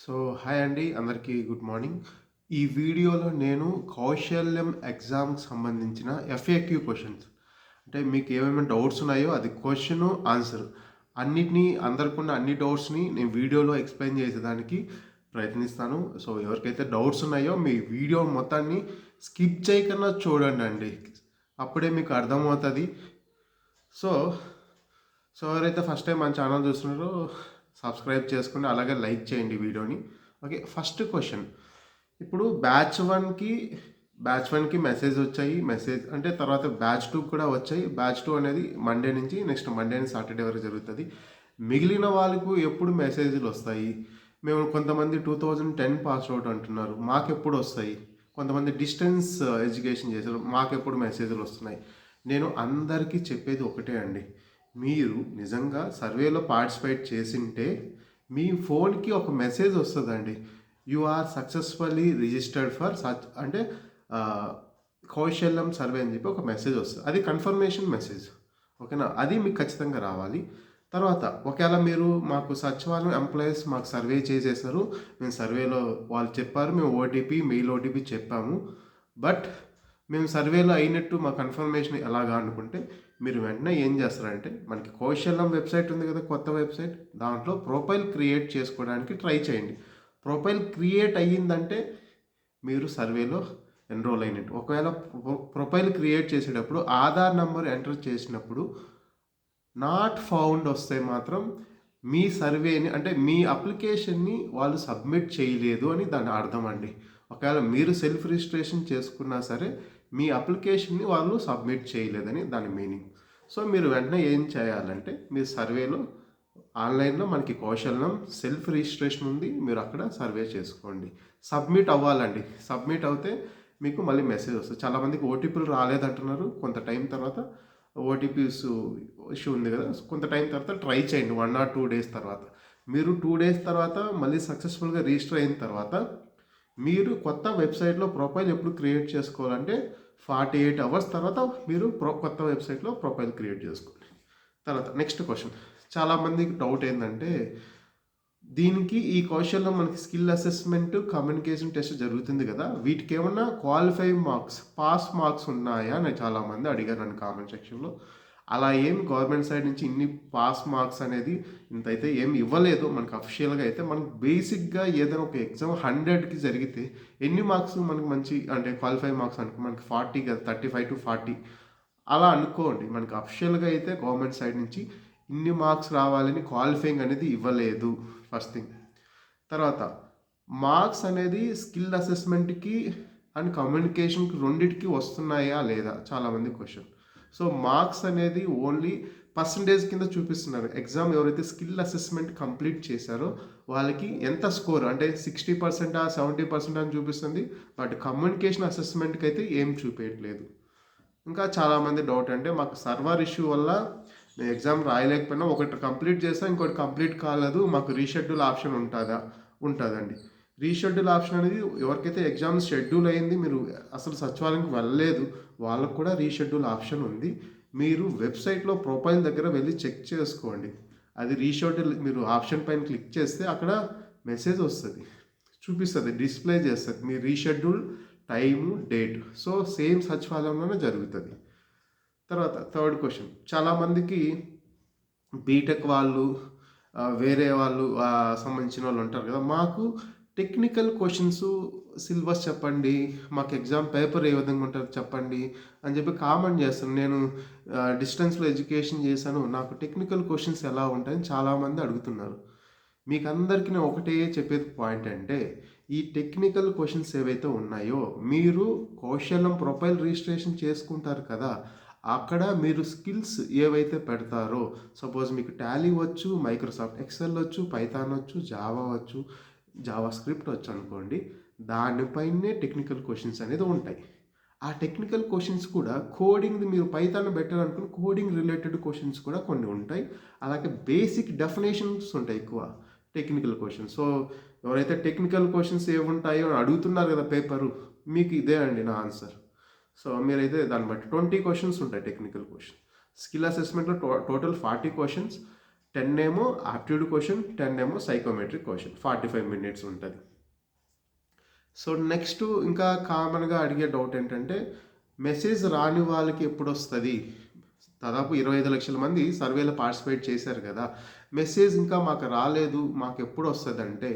So hi అండి, అందరికీ good morning. ఈ వీడియోలో నేను కౌశల్యం ఎగ్జామ్కి సంబంధించిన ఎఫ్ఏక్యూ క్వశ్చన్స్, అంటే మీకు ఏమేమి డౌట్స్ ఉన్నాయో అది క్వశ్చను ఆన్సర్ అన్నిటినీ, అందరికున్న అన్ని డౌట్స్ని నేను వీడియోలో ఎక్స్ప్లెయిన్ చేసేదానికి ప్రయత్నిస్తాను. సో ఎవరికైతే డౌట్స్ ఉన్నాయో మీ వీడియో మొత్తాన్ని స్కిప్ చేయకుండా చూడండి అండి, అప్పుడే మీకు అర్థమవుతుంది. సో సో ఎవరైతే ఫస్ట్ టైం మన ఛానల్ చూస్తున్నారో సబ్స్క్రైబ్ చేసుకుని అలాగే లైక్ చేయండి వీడియోని. Okay, first question. ఇప్పుడు బ్యాచ్ వన్కి మెసేజ్ వచ్చాయి. మెసేజ్ అంటే తర్వాత బ్యాచ్ టూ కూడా వచ్చాయి. బ్యాచ్ టూ అనేది మండే నుంచి నెక్స్ట్ మండే నుంచి సాటర్డే వరకు జరుగుతుంది. మిగిలిన వాళ్ళకు ఎప్పుడు మెసేజ్లు వస్తాయి? మేము కొంతమంది 2010 పాస్ అవుట్ అంటున్నారు, మాకెప్పుడు వస్తాయి? కొంతమంది డిస్టెన్స్ ఎడ్యుకేషన్ చేశారు, మాకెప్పుడు మెసేజ్లు వస్తున్నాయి? నేను అందరికీ చెప్పేది ఒకటే అండి, మీరు నిజంగా సర్వేలో పార్టిసిపేట్ చేసింటే మీ ఫోన్కి ఒక మెసేజ్ వస్తుందండి, you are successfully registered for such, అంటే కౌశల్యం సర్వే అని చెప్పి ఒక మెసేజ్ వస్తుంది. అది కన్ఫర్మేషన్ మెసేజ్. ఓకేనా, అది మీకు ఖచ్చితంగా రావాలి. తర్వాత ఒకవేళ మీరు మాకు సచివాలయం ఎంప్లాయీస్ మాకు సర్వే చేసేసారు, మేము సర్వేలో వాళ్ళు చెప్పారు, మేము మెయిల్ ఓటీపీ చెప్పాము, బట్ మేము సర్వేలో అయినట్టు మా కన్ఫర్మేషన్ ఎలాగా అనుకుంటే మీరు వెంటనే ఏం చేస్తారంటే, మనకి కౌశల్యం వెబ్సైట్ ఉంది కదా, కొత్త వెబ్సైట్, దాంట్లో ప్రొఫైల్ క్రియేట్ చేసుకోవడానికి ట్రై చేయండి. ప్రొఫైల్ క్రియేట్ అయ్యిందంటే మీరు సర్వేలో ఎన్రోల్ అయినట్టు. ఒకవేళ ప్రొఫైల్ క్రియేట్ చేసేటప్పుడు ఆధార్ నెంబర్ ఎంటర్ చేసినప్పుడు నాట్ ఫౌండ్ వస్తే మాత్రం మీ సర్వేని, అంటే మీ అప్లికేషన్ని వాళ్ళు సబ్మిట్ చేయలేదు అని దాని అర్థం అండి. ఒకవేళ మీరు సెల్ఫ్ రిజిస్ట్రేషన్ చేసుకున్నా సరే మీ అప్లికేషన్ని వాళ్ళు సబ్మిట్ చేయలేదని దాని మీనింగ్. సో మీరు వెంటనే ఏం చేయాలంటే, మీరు సర్వేలో ఆన్లైన్లో మనకి కౌశల్యం సెల్ఫ్ రిజిస్ట్రేషన్ ఉంది, మీరు అక్కడ సర్వే చేసుకోండి. సబ్మిట్ అవ్వాలండి. సబ్మిట్ అవుతే మీకు మళ్ళీ మెసేజ్ వస్తుంది. చాలామందికి ఓటీపీలు రాలేదంటున్నారు. కొంత టైం తర్వాత ఓటీపీస్ ఇష్యూ ఉంది కదా, కొంత టైం తర్వాత ట్రై చేయండి, 1 or 2 days తర్వాత. మీరు 2 days తర్వాత మళ్ళీ సక్సెస్ఫుల్గా రిజిస్టర్ అయిన తర్వాత మీరు కొత్త వెబ్సైట్లో ప్రొఫైల్ ఎప్పుడు క్రియేట్ చేసుకోవాలంటే 48 hours తర్వాత మీరు కొత్త వెబ్సైట్లో ప్రొఫైల్ క్రియేట్ చేసుకోండి. తర్వాత నెక్స్ట్ క్వశ్చన్. చాలామందికి డౌట్ ఏంటంటే, దీనికి ఈ కౌశల్లో మనకి స్కిల్ అసెస్మెంట్, కమ్యూనికేషన్ టెస్ట్ జరుగుతుంది కదా, వీటికి ఏమన్నా క్వాలిఫై మార్క్స్, పాస్ మార్క్స్ ఉన్నాయా అని చాలామంది అడిగారు నన్ను కామెంట్ సెక్షన్లో. అలా ఏం గవర్నమెంట్ సైడ్ నుంచి ఇన్ని పాస్ మార్క్స్ అనేది ఇంతైతే ఏం ఇవ్వలేదు మనకు అఫిషియల్గా. అయితే మనకు బేసిక్గా ఏదైనా ఒక ఎగ్జామ్ 100కి జరిగితే ఎన్ని మార్క్స్ మనకు మంచి, అంటే క్వాలిఫై మార్క్స్ అనుకో మనకి 40 కదా, 35 to 40 అలా అనుకోండి. మనకి అఫిషియల్గా అయితే గవర్నమెంట్ సైడ్ నుంచి ఇన్ని మార్క్స్ రావాలని క్వాలిఫైయింగ్ అనేది ఇవ్వలేదు, ఫస్ట్ థింగ్. తర్వాత మార్క్స్ అనేది స్కిల్ అసెస్మెంట్కి అండ్ కమ్యూనికేషన్కి రెండింటికి వస్తున్నాయా లేదా చాలామంది క్వశ్చన్. సో మార్క్స్ అనేది ఓన్లీ పర్సంటేజ్ కింద చూపిస్తున్నారు. ఎగ్జామ్ ఎవరైతే స్కిల్ అసెస్మెంట్ కంప్లీట్ చేశారో వాళ్ళకి ఎంత స్కోర్, అంటే 60%, 70% అని చూపిస్తుంది, బట్ కమ్యూనికేషన్ అసెస్మెంట్కి అయితే ఏం చూపించట్లేదు. ఇంకా చాలామంది డౌట్, అంటే మాకు సర్వర్ ఇష్యూ వల్ల మేము ఎగ్జామ్ రాయలేకపోయినా, ఒకటి కంప్లీట్ చేస్తాం ఇంకోటి కంప్లీట్ కాలేదు, మాకు రీషెడ్యూల్ ఆప్షన్ ఉంటుందండి. రీషెడ్యూల్ ఆప్షన్ అనేది ఎవరికైతే ఎగ్జామ్ షెడ్యూల్ అయింది, మీరు అసలు సచివాలయంకి వెళ్ళలేదు, వాళ్ళకు కూడా రీషెడ్యూల్ ఆప్షన్ ఉంది. మీరు వెబ్సైట్లో ప్రొఫైల్ దగ్గర వెళ్ళి చెక్ చేసుకోండి. అది రీషెడ్యూల్, మీరు ఆప్షన్ పైన క్లిక్ చేస్తే అక్కడ మెసేజ్ వస్తుంది, చూపిస్తుంది, డిస్ప్లే చేస్తుంది మీ reschedule time, date. So same సచివాలయంలోనే జరుగుతుంది. తర్వాత థర్డ్ క్వశ్చన్. చాలామందికి బీటెక్ వాళ్ళు, వేరే వాళ్ళు సంబంధించిన వాళ్ళు ఉంటారు కదా, మాకు టెక్నికల్ క్వశ్చన్స్ సిలబస్ చెప్పండి, మాకు ఎగ్జామ్ పేపర్ ఏ విధంగా ఉంటుంది చెప్పండి అని చెప్పి కామెంట్ చేస్తాను. నేను డిస్టెన్స్లో ఎడ్యుకేషన్ చేశాను, నాకు టెక్నికల్ క్వశ్చన్స్ ఎలా ఉంటాయని చాలామంది అడుగుతున్నారు. మీకు అందరికీ నేను ఒకటే చెప్పేది పాయింట్ అంటే, ఈ టెక్నికల్ క్వశ్చన్స్ ఏవైతే ఉన్నాయో, మీరు కౌశల్యం ప్రొఫైల్ రిజిస్ట్రేషన్ చేసుకుంటారు కదా, అక్కడ మీరు స్కిల్స్ ఏవైతే పెడతారో, సపోజ్ మీకు టాలీ వచ్చు, మైక్రోసాఫ్ట్ ఎక్సెల్ వచ్చు, పైథాన్ వచ్చు, జావా వచ్చు, జావా స్క్రిప్ట్ వచ్చు అనుకోండి, దానిపైనే టెక్నికల్ క్వశ్చన్స్ అనేది ఉంటాయి. ఆ టెక్నికల్ క్వశ్చన్స్ కూడా కోడింగ్, మీరు పైథాన్ బెటర్ అనుకుని కోడింగ్ రిలేటెడ్ క్వశ్చన్స్ కూడా కొన్ని ఉంటాయి. అలాగే బేసిక్ డెఫినేషన్స్ ఉంటాయి ఎక్కువ టెక్నికల్ క్వశ్చన్స్. సో ఎవరైతే టెక్నికల్ క్వశ్చన్స్ ఏముంటాయో అని అడుగుతున్నారు కదా పేపరు, మీకు ఇదే అండి నా ఆన్సర్. సో మీరైతే దాన్ని బట్టి 20 క్వశ్చన్స్ ఉంటాయి టెక్నికల్ క్వశ్చన్. స్కిల్ అసెస్మెంట్లో టోటల్ 40 క్వశ్చన్స్, 10 ఏమో ఆప్టిట్యూడ్ క్వశ్చన్, 10 ఏమో సైకోమెట్రిక్ క్వశ్చన్. 45 మినిట్స్ ఉంటుంది. సో నెక్స్ట్ ఇంకా కామన్గా అడిగే డౌట్ ఏంటంటే, మెసేజ్ రాని వాళ్ళకి ఎప్పుడు వస్తుంది? దాదాపు 25 లక్షల మంది సర్వేలో పార్టిసిపేట్ చేశారు కదా, మెసేజ్ ఇంకా మాకు రాలేదు, మాకు ఎప్పుడు వస్తుంది అంటే,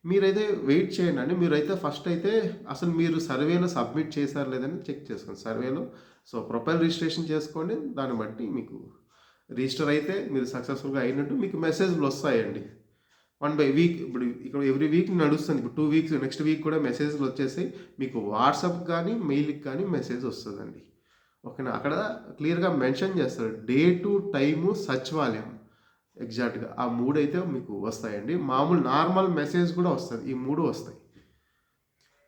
మీరైతే వెయిట్ చేయండి. మీరైతే ఫస్ట్ అయితే అసలు మీరు సర్వేలో సబ్మిట్ చేశారు లేదని చెక్ చేసుకోండి సర్వేలో. సో ప్రొఫైల్ రిజిస్ట్రేషన్ చేసుకోండి, దాన్ని బట్టి మీకు రిజిస్టర్ అయితే మీరు సక్సెస్ఫుల్గా అయినట్టు మీకు మెసేజ్లు వస్తాయండి. 1 బై వీక్. ఇప్పుడు ఇక్కడ ఎవ్రీ వీక్ నడుస్తుంది. ఇప్పుడు 2 వీక్స్, నెక్స్ట్ వీక్ కూడా మెసేజ్లు వచ్చేసి మీకు వాట్సాప్ కానీ మెయిల్కి కానీ మెసేజ్ వస్తుందండి. ఓకేనా? అక్కడ క్లియర్గా మెన్షన్ చేస్తారు డేటు, టైము, సచివాలయం. ఎగ్జాక్ట్గా ఆ 3 అయితే మీకు వస్తాయండి. మామూలు నార్మల్ మెసేజ్ కూడా వస్తుంది. ఈ 3 వస్తాయి.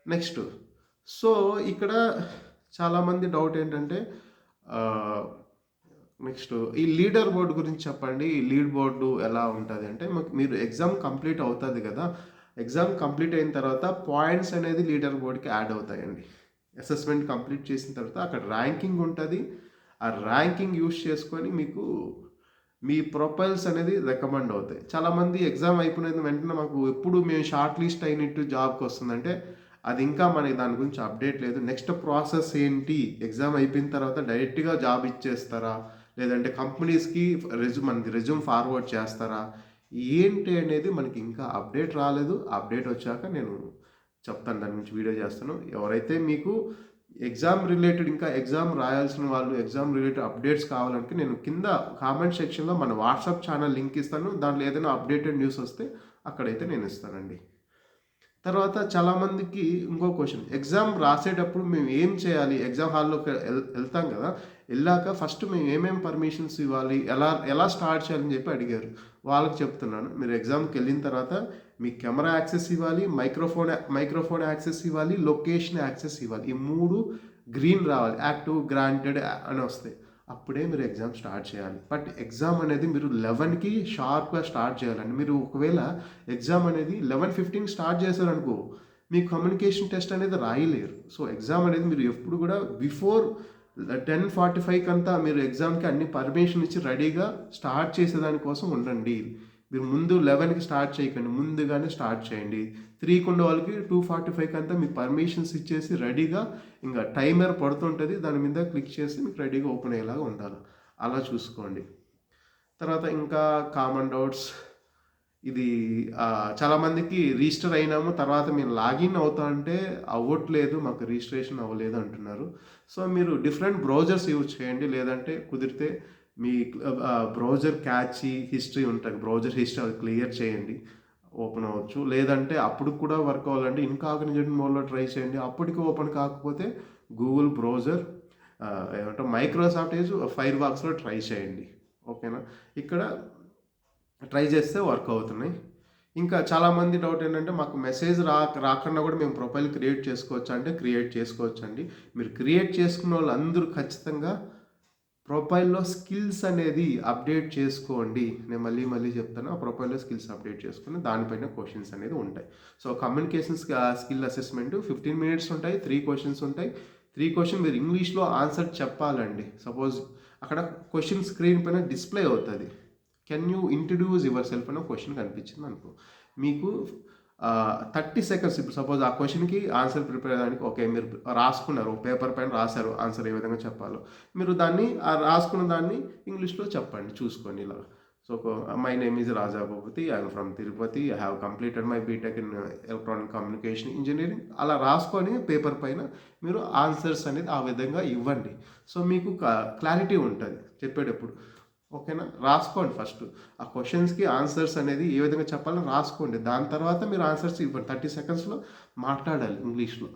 నెక్స్ట్, సో ఇక్కడ చాలామంది డౌట్ ఏంటంటే, నెక్స్ట్ ఈ లీడర్ బోర్డు గురించి చెప్పండి. ఈ లీడ్ బోర్డు ఎలా ఉంటుంది అంటే, మీరు ఎగ్జామ్ కంప్లీట్ అవుతుంది కదా, ఎగ్జామ్ కంప్లీట్ అయిన తర్వాత పాయింట్స్ అనేది లీడర్ బోర్డుకి యాడ్ అవుతాయండి. అసెస్మెంట్ కంప్లీట్ చేసిన తర్వాత అక్కడ ర్యాంకింగ్ ఉంటుంది. ఆ ర్యాంకింగ్ యూస్ చేసుకొని మీకు మీ ప్రొఫైల్స్ అనేది రికమెండ్ అవుతాయి. చాలామంది ఎగ్జామ్ అయిపోయిన వెంటనే మాకు ఎప్పుడు మేము షార్ట్ లిస్ట్ అయినట్టు జాబ్కి వస్తుందంటే, అది ఇంకా మనకి దాని గురించి అప్డేట్ లేదు. నెక్స్ట్ ప్రాసెస్ ఏంటి, ఎగ్జామ్ అయిపోయిన తర్వాత డైరెక్ట్గా జాబ్ ఇచ్చేస్తారా, లేదంటే కంపెనీస్కి మనకి రెజ్యూమ్ ఫార్వర్డ్ చేస్తారా, ఏంటి అనేది మనకి ఇంకా అప్డేట్ రాలేదు. అప్డేట్ వచ్చాక నేను చెప్తాను, దాని గురించి వీడియో చేస్తాను. ఎవరైతే మీకు ఎగ్జామ్ రిలేటెడ్, ఇంకా ఎగ్జామ్ రాయాల్సిన వాళ్ళు, ఎగ్జామ్ రిలేటెడ్ అప్డేట్స్ కావాలంటే నేను కింద కామెంట్ సెక్షన్లో మన వాట్సాప్ ఛానల్ లింక్ ఇస్తాను. దాంట్లో ఏదైనా అప్డేటెడ్ న్యూస్ వస్తే అక్కడైతే నేను ఇస్తానండి. తర్వాత చాలామందికి ఇంకో క్వశ్చన్, ఎగ్జామ్ రాసేటప్పుడు మేము ఏం చేయాలి? ఎగ్జామ్ హాల్లోకి వెళ్తాం కదా, వెళ్ళాక ఫస్ట్ మేము ఏమేమి పర్మిషన్స్ ఇవ్వాలి, ఎలా స్టార్ట్ చేయాలని చెప్పి అడిగారు. వాళ్ళకి చెప్తున్నాను, మీరు ఎగ్జామ్కి వెళ్ళిన తర్వాత మీ కెమెరా యాక్సెస్ ఇవ్వాలి, మైక్రోఫోన్ యాక్సెస్ ఇవ్వాలి, లొకేషన్ యాక్సెస్ ఇవ్వాలి. ఈ 3 గ్రీన్ రావాలి, యాక్టివ్, గ్రాంటెడ్ అని వస్తాయి. అప్పుడే మీరు ఎగ్జామ్ స్టార్ట్ చేయాలి. బట్ ఎగ్జామ్ అనేది మీరు 11కి షార్ప్గా స్టార్ట్ చేయాలండి. మీరు ఒకవేళ ఎగ్జామ్ అనేది 11:15 స్టార్ట్ చేశారనుకో, మీకు కమ్యూనికేషన్ టెస్ట్ అనేది రాయలేరు. సో ఎగ్జామ్ అనేది మీరు ఎప్పుడు కూడా బిఫోర్ 10:45 అంతా మీరు ఎగ్జామ్కి అన్ని పర్మిషన్ ఇచ్చి రెడీగా స్టార్ట్ చేసేదానికోసం ఉండండి. మీరు ముందు 11కి స్టార్ట్ చేయకండి, ముందుగానే స్టార్ట్ చేయండి. 3కి ఉన్న వాళ్ళకి 2:45 అంతా మీకు పర్మిషన్స్ ఇచ్చేసి రెడీగా, ఇంకా టైమర్ పడుతుంటుంది, దాని మీద క్లిక్ చేసి మీకు రెడీగా ఓపెన్ అయ్యేలాగా ఉండాలి. అలా చూసుకోండి. తర్వాత ఇంకా కామన్ డౌట్స్, ఇది చాలామందికి రిజిస్టర్ అయినాము, తర్వాత మేము లాగిన్ అవుతా అంటే అవ్వట్లేదు, మాకు రిజిస్ట్రేషన్ అవ్వలేదు అంటున్నారు. సో మీరు డిఫరెంట్ బ్రౌజర్స్ యూజ్ చేయండి, లేదంటే కుదిరితే మీ బ్రౌజర్ క్యాచీ హిస్టరీ ఉంటుంది, బ్రౌజర్ హిస్టరీ అది క్లియర్ చేయండి, ఓపెన్ అవ్వచ్చు. లేదంటే అప్పుడు కూడా వర్క్ అవ్వాలంటే ఇన్కాగ్నిజెంట్ మోడ్లో ట్రై చేయండి. అప్పటికి ఓపెన్ కాకపోతే గూగుల్ బ్రౌజర్, ఏమంటారు, మైక్రోసాఫ్ట్ ఏజ్ ఫైర్ బాక్స్లో ట్రై చేయండి. ఓకేనా? ఇక్కడ ట్రై చేస్తే వర్క్ అవుతున్నాయి. ఇంకా చాలామంది డౌట్ ఏంటంటే, మాకు మెసేజ్ రాకుండా కూడా మేము ప్రొఫైల్ క్రియేట్ చేసుకోవచ్చు అంటే, క్రియేట్ చేసుకోవచ్చు అండి. మీరు క్రియేట్ చేసుకున్న వాళ్ళు అందరూ ఖచ్చితంగా ప్రొఫైల్లో స్కిల్స్ అనేది అప్డేట్ చేసుకోండి. నేను మళ్ళీ చెప్తాను, ఆ ప్రొఫైల్లో స్కిల్స్ అప్డేట్ చేసుకుని దానిపైన క్వశ్చన్స్ అనేది ఉంటాయి. So communication skill assessment 15 minutes ఉంటాయి, 3 క్వశ్చన్స్ ఉంటాయి. 3 క్వశ్చన్ మీరు ఇంగ్లీష్లో ఆన్సర్ చెప్పాలండి. సపోజ్ అక్కడ క్వశ్చన్ స్క్రీన్ పైన డిస్ప్లే అవుతుంది, can you introduce your self అనే క్వశ్చన్ కనిపించింది అనుకో, మీకు 30 సెకండ్స్. ఇప్పుడు సపోజ్ ఆ క్వశ్చన్కి ఆన్సర్ ప్రిపేర్ అయ్యడానికి, ఓకే మీరు రాసుకున్నారు, పేపర్ పైన రాశారు ఆన్సర్ ఏ విధంగా చెప్పాలో, మీరు దాన్ని రాసుకున్న దాన్ని ఇంగ్లీష్లో చెప్పండి చూసుకొని ఇలా. So my name is Raja Bhupathi, I'm from Tirupati, I have completed my BTech in electronic communication engineering. అలా రాసుకొని పేపర్ పైన మీరు ఆన్సర్స్ అనేది ఆ విధంగా ఇవ్వండి. సో మీకు క్లారిటీ ఉంటుంది చెప్పేటప్పుడు. ఓకేనా? రాసుకోండి ఫస్ట్ ఆ క్వశ్చన్స్కి ఆన్సర్స్ అనేది ఏ విధంగా చెప్పాలో రాసుకోండి. దాని తర్వాత మీరు ఆన్సర్స్ ఇవ్వండి. 30 సెకండ్స్లో మాట్లాడాలి ఇంగ్లీష్లో.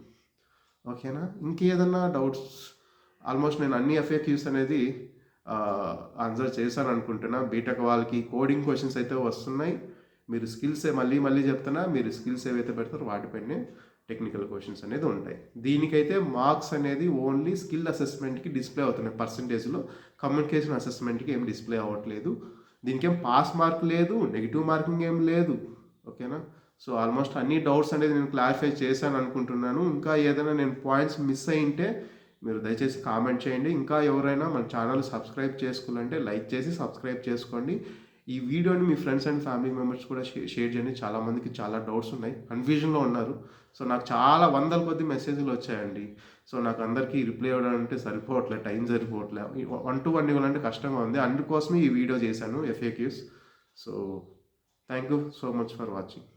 ఓకేనా? ఇంకేదన్నా డౌట్స్? ఆల్మోస్ట్ నేను అన్ని FAQs అనేది ఆన్సర్ చేశాను అనుకుంటున్నా. బీటెక్ వాళ్ళకి కోడింగ్ క్వశ్చన్స్ అయితే వస్తున్నాయి. మీరు స్కిల్స్ మళ్ళీ చెప్తున్నా, మీరు స్కిల్స్ ఏవైతే పెడతారో వాటిపైనే టెక్నికల్ క్వశ్చన్స్ అనేది ఉంటాయి. దీనికైతే మార్క్స్ అనేది ఓన్లీ స్కిల్ అసెస్మెంట్కి డిస్ప్లే అవుతున్నాయి పర్సంటేజ్లో, కమ్యూనికేషన్ అసెస్మెంట్కి ఏం డిస్ప్లే అవ్వట్లేదు. దీనికి ఏం పాస్ మార్క్ లేదు, నెగిటివ్ మార్కింగ్ ఏం లేదు. ఓకేనా? సో ఆల్మోస్ట్ అన్ని డౌట్స్ అనేది నేను క్లారిఫై చేశాను అనుకుంటున్నాను. ఇంకా ఏదైనా నేను పాయింట్స్ మిస్ అయ్యింటే మీరు దయచేసి కామెంట్ చేయండి. ఇంకా ఎవరైనా మన ఛానల్ సబ్స్క్రైబ్ చేసుకోవాలంటే లైక్ చేసి సబ్స్క్రైబ్ చేసుకోండి. ఈ వీడియోని మీ ఫ్రెండ్స్ అండ్ ఫ్యామిలీ మెంబర్స్ కూడా షేర్ చేయండి. చాలామందికి చాలా డౌట్స్ ఉన్నాయి, కన్‌ఫ్యూజన్‌లో ఉన్నారు. సో, నాకు చాలా వందల కొద్దీ మెసేజ్‌లు వచ్చాయండి. సో, నాకు అందరికీ రిప్లై ఇవ్వడానికి సరిపోవట్లే, టైం సరిపోవట్లే. వన్ టు వన్ ఇవ్వాలంటే కష్టంగా ఉంది. అందుకోసమే ఈ వీడియో చేశాను, FAQs. So, thank you so much for watching.